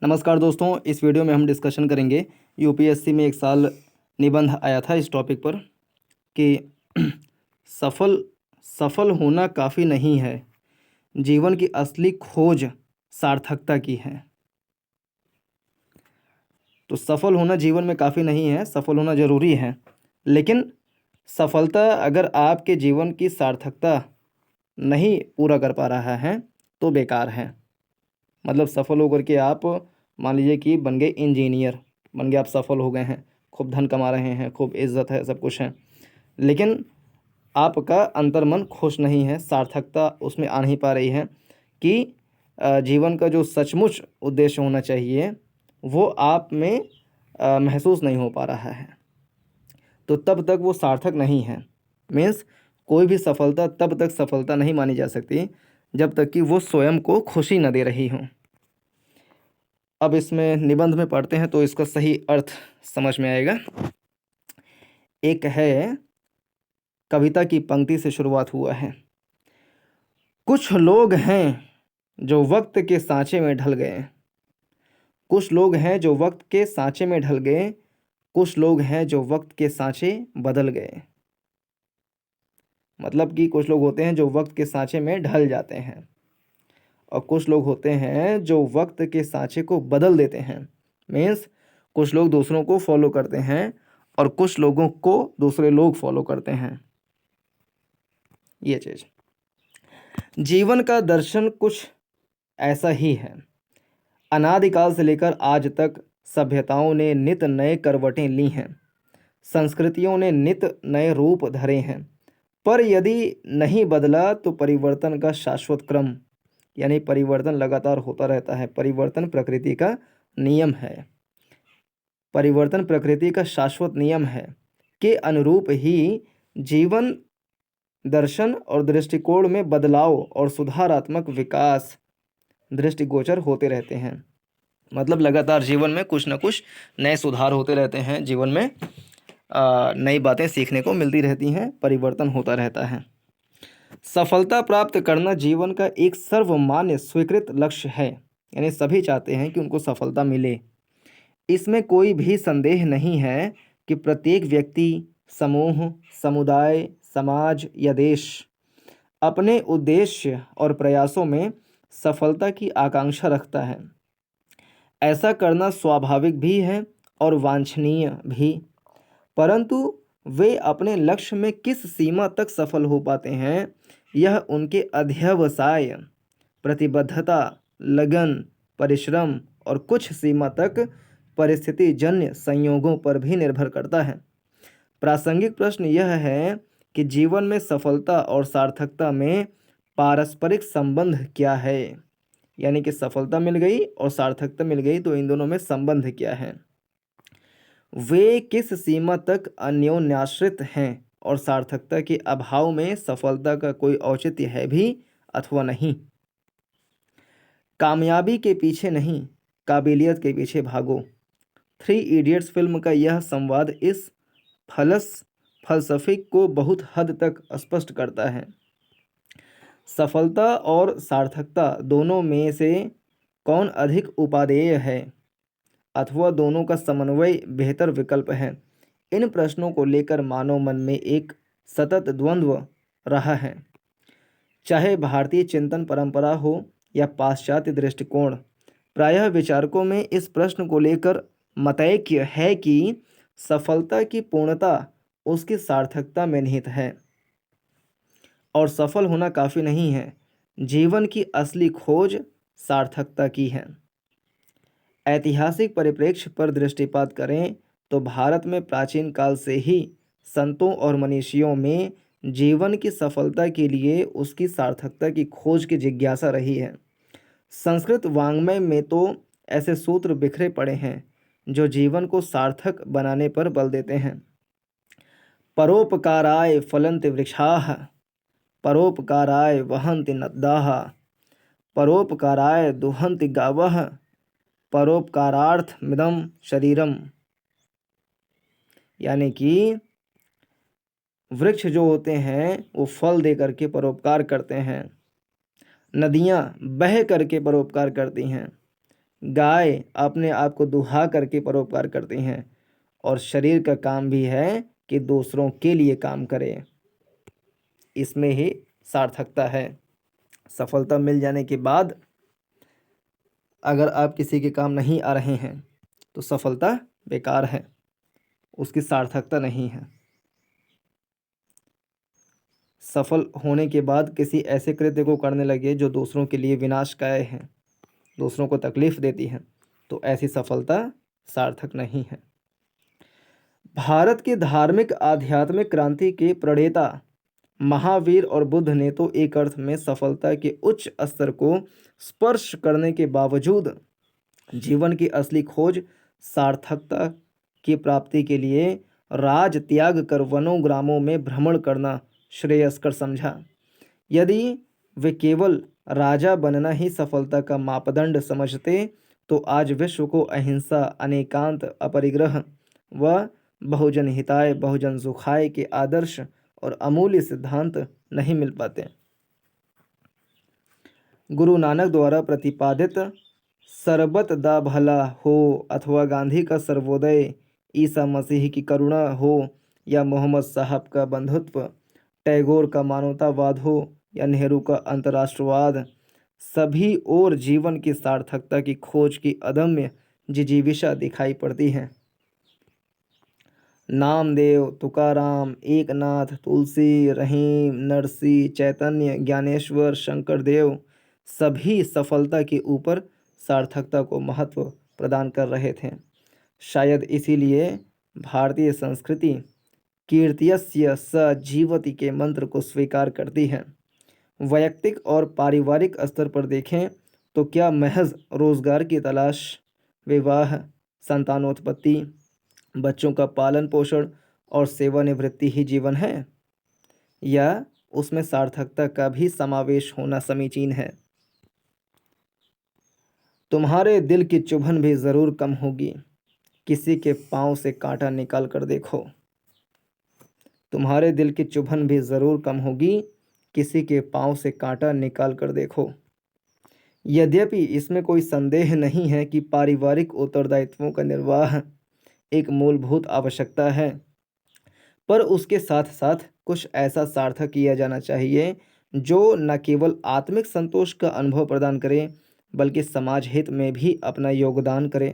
नमस्कार दोस्तों, इस वीडियो में हम डिस्कशन करेंगे। यूपीएससी में एक साल निबंध आया था इस टॉपिक पर कि सफल सफल होना काफ़ी नहीं है, जीवन की असली खोज सार्थकता की है। तो सफल होना जीवन में काफ़ी नहीं है, सफल होना ज़रूरी है, लेकिन सफलता अगर आपके जीवन की सार्थकता नहीं पूरा कर पा रहा है तो बेकार है। मतलब सफल होकर के आप मान लीजिए कि बन गए इंजीनियर, बन गए, आप सफल हो गए हैं, खूब धन कमा रहे हैं, खूब इज्जत है, सब कुछ है, लेकिन आपका अंतर्मन खुश नहीं है, सार्थकता उसमें आ नहीं पा रही है कि जीवन का जो सचमुच उद्देश्य होना चाहिए वो आप में महसूस नहीं हो पा रहा है, तो तब तक वो सार्थक नहीं है। मीन्स कोई भी सफलता तब तक सफलता नहीं मानी जा सकती जब तक कि वो स्वयं को खुशी न दे रही हो। अब इसमें निबंध में पढ़ते हैं तो इसका सही अर्थ समझ में आएगा। एक है, कविता की पंक्ति से शुरुआत हुआ है। कुछ लोग हैं जो वक्त के सांचे में ढल गए, कुछ लोग हैं जो वक्त के सांचे में ढल गए, कुछ लोग हैं जो वक्त के सांचे बदल गए। मतलब कि कुछ लोग होते हैं जो वक्त के सांचे में ढल जाते हैं और कुछ लोग होते हैं जो वक्त के सांचे को बदल देते हैं। मीन्स कुछ लोग दूसरों को फॉलो करते हैं और कुछ लोगों को दूसरे लोग फॉलो करते हैं। ये चीज़ जीवन का दर्शन कुछ ऐसा ही है। अनादिकाल से लेकर आज तक सभ्यताओं ने नित नए करवटें ली हैं, संस्कृतियों ने नित नए रूप धरे हैं, पर यदि नहीं बदला तो परिवर्तन का शाश्वत क्रम, यानी परिवर्तन लगातार होता रहता है, परिवर्तन प्रकृति का नियम है, परिवर्तन प्रकृति का शाश्वत नियम है के अनुरूप ही जीवन दर्शन और दृष्टिकोण में बदलाव और सुधारात्मक विकास दृष्टिगोचर होते रहते हैं। मतलब लगातार जीवन में कुछ ना कुछ नए सुधार होते रहते हैं, जीवन में नई बातें सीखने को मिलती रहती हैं, परिवर्तन होता रहता है। सफलता प्राप्त करना जीवन का एक सर्वमान्य स्वीकृत लक्ष्य है, यानी सभी चाहते हैं कि उनको सफलता मिले। इसमें कोई भी संदेह नहीं है कि प्रत्येक व्यक्ति, समूह, समुदाय, समाज या देश अपने उद्देश्य और प्रयासों में सफलता की आकांक्षा रखता है। ऐसा करना स्वाभाविक भी है और वांछनीय भी, परंतु वे अपने लक्ष्य में किस सीमा तक सफल हो पाते हैं यह उनके अध्यवसाय, प्रतिबद्धता, लगन, परिश्रम और कुछ सीमा तक परिस्थितिजन्य संयोगों पर भी निर्भर करता है। प्रासंगिक प्रश्न यह है कि जीवन में सफलता और सार्थकता में पारस्परिक संबंध क्या है, यानी कि सफलता मिल गई और सार्थकता मिल गई तो इन दोनों में संबंध क्या है, वे किस सीमा तक अन्योन्याश्रित हैं और सार्थकता के अभाव में सफलता का कोई औचित्य है भी अथवा नहीं। कामयाबी के पीछे नहीं, काबिलियत के पीछे भागो। 3 इडियट्स फिल्म का यह संवाद इस फलसफे को बहुत हद तक स्पष्ट करता है। सफलता और सार्थकता दोनों में से कौन अधिक उपादेय है अथवा दोनों का समन्वय बेहतर विकल्प है, इन प्रश्नों को लेकर मानव मन में एक सतत द्वंद्व रहा है। चाहे भारतीय चिंतन परंपरा हो या पाश्चात्य दृष्टिकोण, प्रायः विचारकों में इस प्रश्न को लेकर मतैक्य है कि सफलता की पूर्णता उसकी सार्थकता में निहित है और सफल होना काफ़ी नहीं है, जीवन की असली खोज सार्थकता की है। ऐतिहासिक परिप्रेक्ष्य पर दृष्टिपात करें तो भारत में प्राचीन काल से ही संतों और मनीषियों में जीवन की सफलता के लिए उसकी सार्थकता की खोज की जिज्ञासा रही है। संस्कृत वाङ्मय में तो ऐसे सूत्र बिखरे पड़े हैं जो जीवन को सार्थक बनाने पर बल देते हैं। परोपकाराय फलन्ति वृक्षाः, परोपकाराय वहन्ति नद्याः, परोपकाराय दुहन्ति गावः, परोपकारार्थमिदं शरीरम। यानी कि वृक्ष जो होते हैं वो फल दे करके परोपकार करते हैं, नदियाँ बह करके परोपकार करती हैं, गाय अपने आप को दुहा करके परोपकार करती हैं और शरीर का काम भी है कि दूसरों के लिए काम करे। इसमें ही सार्थकता है। सफलता मिल जाने के बाद अगर आप किसी के काम नहीं आ रहे हैं तो सफलता बेकार है, उसकी सार्थकता नहीं है। सफल होने के बाद किसी ऐसे कृत्य को करने लगे जो दूसरों के लिए विनाशकारी है, दूसरों को तकलीफ देती है, तो ऐसी सफलता सार्थक नहीं है। भारत की धार्मिक आध्यात्मिक क्रांति के प्रणेता महावीर और बुद्ध ने तो एक अर्थ में सफलता के उच्च स्तर को स्पर्श करने के बावजूद जीवन की असली खोज सार्थकता की प्राप्ति के लिए राज त्याग कर वनों ग्रामों में भ्रमण करना श्रेयस्कर समझा। यदि वे केवल राजा बनना ही सफलता का मापदंड समझते तो आज विश्व को अहिंसा, अनेकांत, अपरिग्रह व बहुजन हिताय बहुजन सुखाय के आदर्श और अमूल्य सिद्धांत नहीं मिल पाते। गुरु नानक द्वारा प्रतिपादित सरबत दा भला हो अथवा गांधी का सर्वोदय, ईसा मसीह की करुणा हो या मोहम्मद साहब का बंधुत्व, टैगोर का मानवतावाद हो या नेहरू का अंतर्राष्ट्रवाद, सभी और जीवन की सार्थकता की खोज की अदम्य जिजीविषा दिखाई पड़ती है। नामदेव, तुकाराम, एकनाथ, तुलसी, रहीम, नरसी, चैतन्य, ज्ञानेश्वर, शंकरदेव सभी सफलता के ऊपर सार्थकता को महत्व प्रदान कर रहे थे। शायद इसीलिए भारतीय संस्कृति कीर्त्यस्य स जीवति के मंत्र को स्वीकार करती है। वैयक्तिक और पारिवारिक स्तर पर देखें तो क्या महज रोजगार की तलाश, विवाह, संतानोत्पत्ति, बच्चों का पालन पोषण और सेवानिवृत्ति ही जीवन है, या उसमें सार्थकता का भी समावेश होना समीचीन है? तुम्हारे दिल की चुभन भी जरूर कम होगी, किसी के पांव से कांटा निकाल कर देखो। तुम्हारे दिल की चुभन भी जरूर कम होगी, किसी के पांव से कांटा निकाल कर देखो। यद्यपि इसमें कोई संदेह नहीं है कि पारिवारिक उत्तरदायित्वों का निर्वाह एक मूलभूत आवश्यकता है, पर उसके साथ साथ कुछ ऐसा सार्थक किया जाना चाहिए जो न केवल आत्मिक संतोष का अनुभव प्रदान करे बल्कि समाज हित में भी अपना योगदान करे।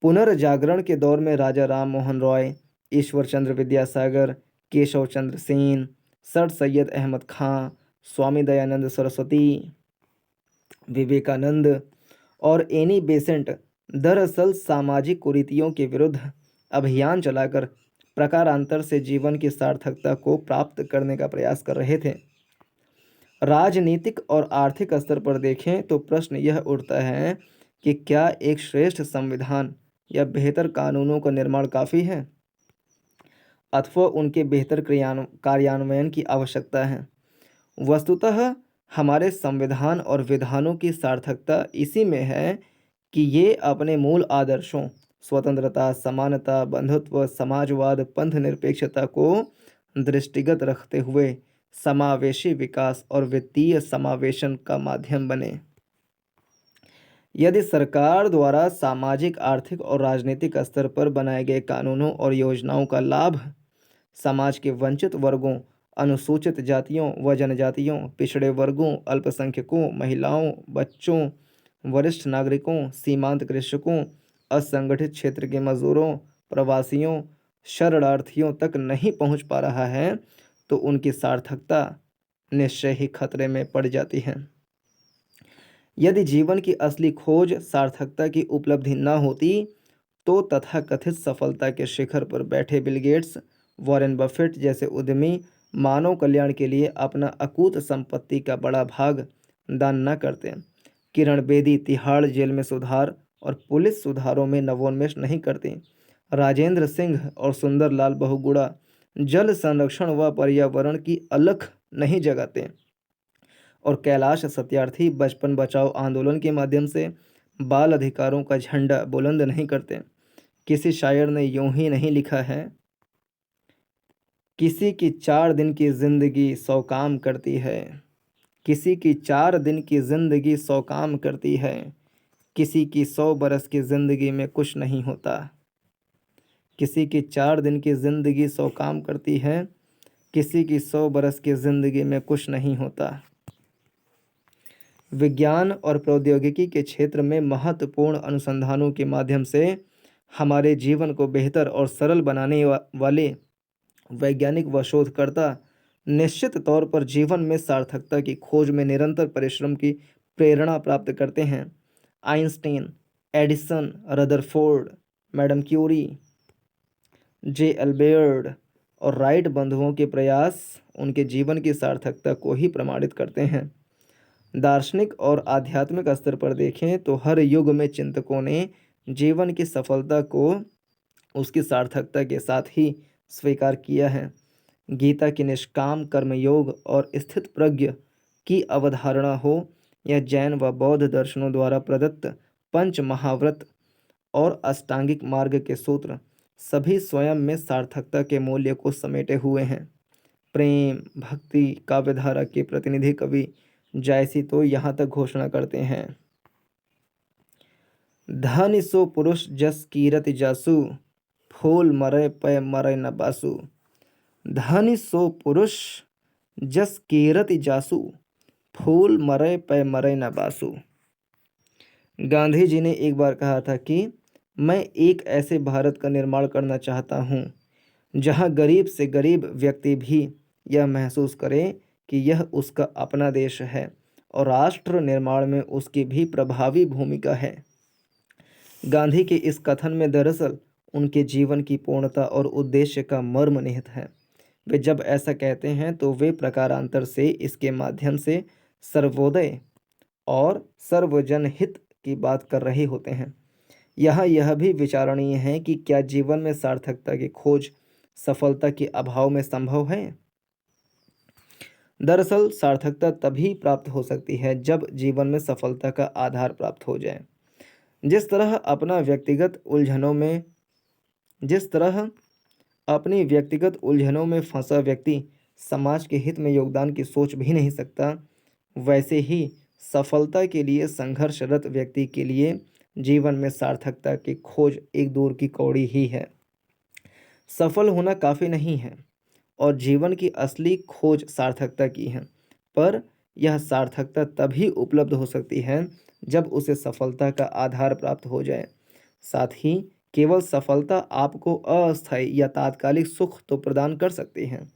पुनर्जागरण के दौर में राजा राम मोहन रॉय, ईश्वर चंद्र विद्यासागर, केशव चंद्र सेन, सर सैयद अहमद खां, स्वामी दयानंद सरस्वती, विवेकानंद और एनी बेसेंट दरअसल सामाजिक कुरीतियों के विरुद्ध अभियान चलाकर प्रकारांतर से जीवन की सार्थकता को प्राप्त करने का प्रयास कर रहे थे। राजनीतिक और आर्थिक स्तर पर देखें तो प्रश्न यह उठता है कि क्या एक श्रेष्ठ संविधान या बेहतर कानूनों का निर्माण काफ़ी है अथवा उनके बेहतर कार्यान्वयन की आवश्यकता है? वस्तुतः हमारे संविधान और विधानों की सार्थकता इसी में है कि ये अपने मूल आदर्शों स्वतंत्रता, समानता, बंधुत्व, समाजवाद, पंथ निरपेक्षता को दृष्टिगत रखते हुए समावेशी विकास और वित्तीय समावेशन का माध्यम बने। यदि सरकार द्वारा सामाजिक, आर्थिक और राजनीतिक स्तर पर बनाए गए कानूनों और योजनाओं का लाभ समाज के वंचित वर्गों, अनुसूचित जातियों व जनजातियों, पिछड़े वर्गों, अल्पसंख्यकों, महिलाओं, बच्चों, वरिष्ठ नागरिकों, सीमांत कृषकों, असंगठित क्षेत्र के मजदूरों, प्रवासियों, शरणार्थियों तक नहीं पहुंच पा रहा है तो उनकी सार्थकता निश्चय ही खतरे में पड़ जाती है। यदि जीवन की असली खोज सार्थकता की उपलब्धि न होती तो तथाकथित सफलता के शिखर पर बैठे बिल गेट्स, वॉरेन बफेट जैसे उद्यमी मानव कल्याण के लिए अपना अकूत संपत्ति का बड़ा भाग दान न करते। किरण बेदी तिहाड़ जेल में सुधार और पुलिस सुधारों में नवोन्मेष नहीं करती। राजेंद्र सिंह और सुंदरलाल बहुगुणा जल संरक्षण व पर्यावरण की अलख नहीं जगाते और कैलाश सत्यार्थी बचपन बचाओ आंदोलन के माध्यम से बाल अधिकारों का झंडा बुलंद नहीं करते। किसी शायर ने यूं ही नहीं लिखा है, किसी की 4 दिन की जिंदगी 100 काम करती है, किसी की 4 दिन की जिंदगी 100 काम करती है, किसी की 100 बरस की ज़िंदगी में कुछ नहीं होता। किसी की 4 दिन की ज़िंदगी 100 काम करती है, किसी की 100 बरस की ज़िंदगी में कुछ नहीं होता। विज्ञान और प्रौद्योगिकी के क्षेत्र में महत्वपूर्ण अनुसंधानों के माध्यम से हमारे जीवन को बेहतर और सरल बनाने वाले वैज्ञानिक व शोधकर्ता निश्चित तौर पर जीवन में सार्थकता की खोज में निरंतर परिश्रम की प्रेरणा प्राप्त करते हैं। Einstein, Edison, Rutherford, madam Curie, J L Baird और राइट बंधुओं के प्रयास उनके जीवन की सार्थकता को ही प्रमाणित करते हैं। दार्शनिक और आध्यात्मिक स्तर पर देखें तो हर युग में चिंतकों ने जीवन की सफलता को उसकी सार्थकता के साथ ही स्वीकार किया है। गीता की निष्काम कर्मयोग और स्थित प्रज्ञ की अवधारणा हो या जैन व बौद्ध दर्शनों द्वारा प्रदत्त पंच महाव्रत और अष्टांगिक मार्ग के सूत्र, सभी स्वयं में सार्थकता के मूल्य को समेटे हुए हैं। प्रेम, भक्ति, काव्यधारा के प्रतिनिधि कवि जायसी तो यहाँ तक घोषणा करते हैं, धन सो पुरुष जस कीरति जासु, फूल मरे पै मरे न बासु। धन सो पुरुष जस कीरति जासु, फूल मरे पै मरे न बासु। गांधी जी ने एक बार कहा था कि मैं एक ऐसे भारत का निर्माण करना चाहता हूँ जहाँ गरीब से गरीब व्यक्ति भी यह महसूस करे कि यह उसका अपना देश है और राष्ट्र निर्माण में उसकी भी प्रभावी भूमिका है। गांधी के इस कथन में दरअसल उनके जीवन की पूर्णता और उद्देश्य का मर्म निहित है। वे जब ऐसा कहते हैं तो वे प्रकारांतर से इसके माध्यम से सर्वोदय और सर्वजन हित की बात कर रहे होते हैं। यहाँ यह भी विचारणीय है कि क्या जीवन में सार्थकता की खोज सफलता के अभाव में संभव है। दरअसल सार्थकता तभी प्राप्त हो सकती है जब जीवन में सफलता का आधार प्राप्त हो जाए। जिस तरह अपनी व्यक्तिगत उलझनों में फंसा व्यक्ति समाज के हित में योगदान की सोच भी नहीं सकता, वैसे ही सफलता के लिए संघर्षरत व्यक्ति के लिए जीवन में सार्थकता की खोज एक दूर की कौड़ी ही है। सफल होना काफ़ी नहीं है और जीवन की असली खोज सार्थकता की है, पर यह सार्थकता तभी उपलब्ध हो सकती है जब उसे सफलता का आधार प्राप्त हो जाए। साथ ही केवल सफलता आपको अस्थायी या तात्कालिक सुख तो प्रदान कर सकती है,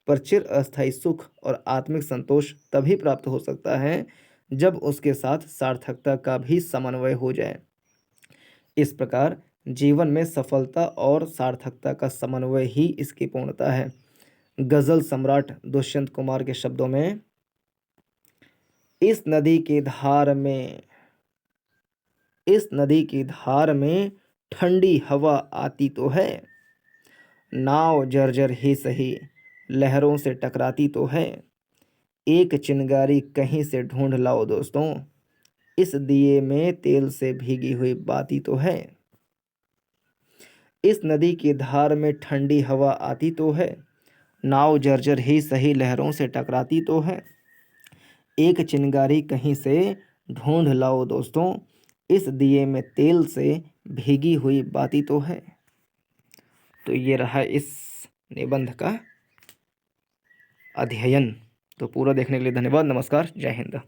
पर चिर अस्थायी सुख और आत्मिक संतोष तभी प्राप्त हो सकता है जब उसके साथ सार्थकता का भी समन्वय हो जाए। इस प्रकार जीवन में सफलता और सार्थकता का समन्वय ही इसकी पूर्णता है। गजल सम्राट दुष्यंत कुमार के शब्दों में, इस नदी की धार में ठंडी हवा आती तो है, नाव जर्जर ही सही लहरों से टकराती तो है, एक चिंगारी कहीं से ढूंढ लाओ दोस्तों, इस दिए में तेल से भीगी हुई बाती तो है। इस नदी की धार में ठंडी हवा आती तो है, नाव जर्जर ही सही लहरों से टकराती तो है, एक चिंगारी कहीं से ढूंढ लाओ दोस्तों, इस दिए में तेल से भीगी हुई बाती तो है। तो ये रहा इस निबंध का अध्ययन। तो पूरा देखने के लिए धन्यवाद। नमस्कार, जय हिंद।